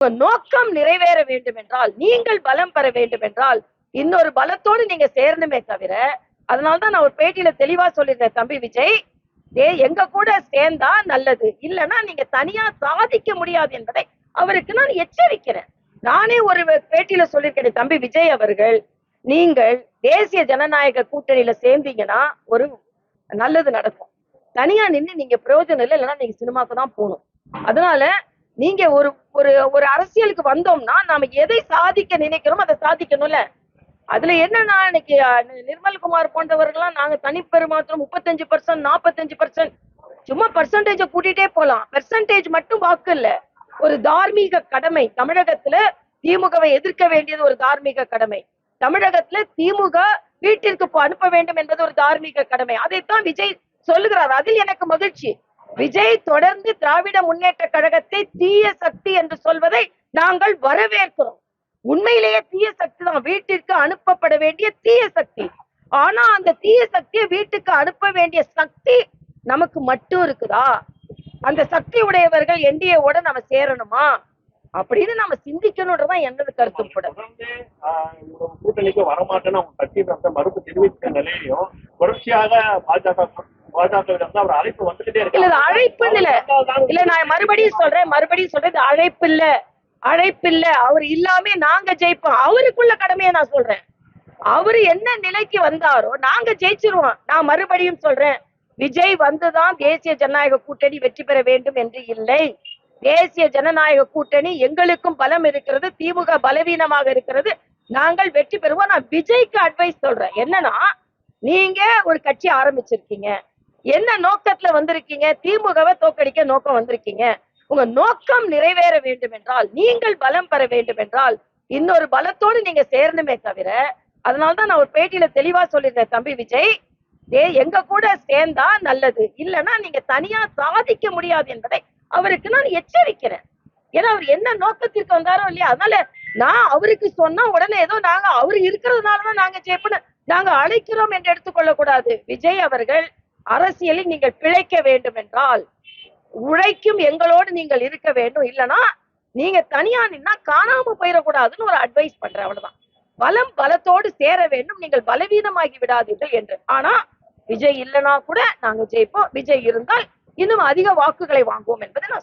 நோக்கம் நிறைவேற வேண்டும் என்றால், நீங்கள் பலம் பெற வேண்டும் என்றால், இன்னொரு பலத்தோடு நீங்க சேரணுமே தவிர, அதனாலதான் நான் ஒரு பேட்டியில தெளிவா சொல்லியிருந்தேன், தம்பி விஜய், எங்க கூட சேர்ந்தா நல்லது, இல்லைன்னா நீங்க தனியா சாதிக்க முடியாது என்பதை அவருக்கு நான் எச்சரிக்கிறேன். நானே ஒரு பேட்டியில சொல்லியிருக்கேன், தம்பி விஜய் அவர்கள், நீங்கள் தேசிய ஜனநாயக கூட்டணியில சேர்ந்தீங்கன்னா ஒரு நல்லது நடக்கும். தனியா நின்று நீங்க பிரயோஜனம் இல்லை, இல்லைன்னா நீங்க சினிமாக்கு தான் போகணும். அதனால நீங்க ஒரு ஒரு ஒரு அரசியலுக்கு வந்தோம்னா நாம எதை சாதிக்க நினைக்கிறோம் அதை சாதிக்கணும்ல. அதுல என்னன்னா இன்னைக்கு நிர்மல்குமார் போன்றவர்கள்லாம் நாங்க தனிப்பெருமாற்றம் 35%, 45%, சும்மா பர்சன்டேஜ கூட்டிட்டே போலாம். பெர்சன்டேஜ் மட்டும் வாக்கு இல்ல, ஒரு தார்மீக கடமை. தமிழகத்துல திமுகவை எதிர்க்க வேண்டியது ஒரு தார்மீக கடமை. தமிழகத்துல திமுக வீட்டிற்கு அனுப்ப வேண்டும் என்பது ஒரு தார்மீக கடமை. அதைத்தான் விஜய் சொல்லுகிறார். அதில் எனக்கு மகிழ்ச்சி. விஜய் தொடர்ந்து திராவிட முன்னேற்ற கழகத்தை தீய சக்தி என்று சொல்வதை நாங்கள் வரவேற்கிறோம். உண்மையிலேயே தீய சக்தி தான், வீட்டிற்கு அனுப்பப்பட வேண்டிய தீய சக்தி. ஆனா அந்த தீய சக்தியை வீட்டுக்கு அனுப்ப வேண்டிய சக்தி நமக்கு மட்டும் இருக்குதா? அந்த சக்தி உடையவர்கள் என்டிஏவோட நம்ம சேரணுமா அப்படின்னு நம்ம சிந்திக்கணும்ன்றதான் என்னது கருத்து. கூட கூட்டணிக்கு வரமாட்டேன்னு அவங்க கட்சி மறுப்பு தெரிவித்த நிலையிலையும் தொடர்ச்சியாக பாஜக அவர் அழைப்பு வந்துகிட்டே இருக்கு. இல்ல அழைப்பு இல்ல, நான் மறுபடியும் சொல்றேன், அழைப்பு இல்ல. அவர் இல்லாம நாங்க ஜெயிப்போம். அவருக்குள்ள கடமையை நான் சொல்றேன். அவரு என்ன நிலைக்கு வந்தாரோ நாங்க ஜெயிச்சிருவோம். நான் மறுபடியும் சொல்றேன், விஜய் வந்துதான் தேசிய ஜனநாயக கூட்டணி வெற்றி பெற வேண்டும் என்று இல்லை. தேசிய ஜனநாயக கூட்டணி எங்களுக்கும் பலம் இருக்கிறது, திமுக பலவீனமாக இருக்கிறது, நாங்கள் வெற்றி பெறுவோம். நான் விஜய்க்கு அட்வைஸ் சொல்றேன், என்னன்னா நீங்க ஒரு கட்சி ஆரம்பிச்சிருக்கீங்க, என்ன நோக்கத்துல வந்திருக்கீங்க? திமுகவை தோக்கடிக்க நோக்கம் வந்திருக்கீங்க. உங்க நோக்கம் நிறைவேற வேண்டும் என்றால், நீங்கள் பலம் பெற வேண்டும் என்றால், இன்னொரு பலத்தோடு நீங்க சேரணுமே தவிர, அதனாலதான் நான் ஒரு பேட்டியில தெளிவா சொல்லியிருந்தேன், தம்பி விஜய், எங்க கூட சேர்ந்தா நல்லது, இல்லைன்னா நீங்க தனியா சாதிக்க முடியாது என்பதை அவருக்கு நான் எச்சரிக்கிறேன். ஏன்னா அவர் என்ன நோக்கத்திற்கு வந்தாரோ இல்லையா, அதனால நான் அவருக்கு சொன்னா உடனே ஏதோ நாங்க அவர் இருக்கிறதுனாலதான் நாங்க ஜெயிப்போம் நாங்க அழைக்கிறோம் என்று எடுத்துக்கொள்ள கூடாது. விஜய் அவர்கள், அரசியலில் நீங்கள் பிழைக்க வேண்டும் என்றால் உழைக்கும் எங்களோடு நீங்கள் இருக்க வேண்டும், இல்லைன்னா நீங்க தனியா நின்னா காணாம போயிடக்கூடாதுன்னு ஒரு அட்வைஸ் பண்றேன், அவ்வளவுதான். பலத்தோடு சேர வேண்டும், நீங்கள் பலவீனமாகி விடாதீர்கள் என்று. ஆனா விஜய் இல்லைன்னா கூட நாங்க ஜெயிப்போம், விஜய் இருந்தால் இன்னும் அதிக வாக்குகளை வாங்குவோம் என்பதை நான்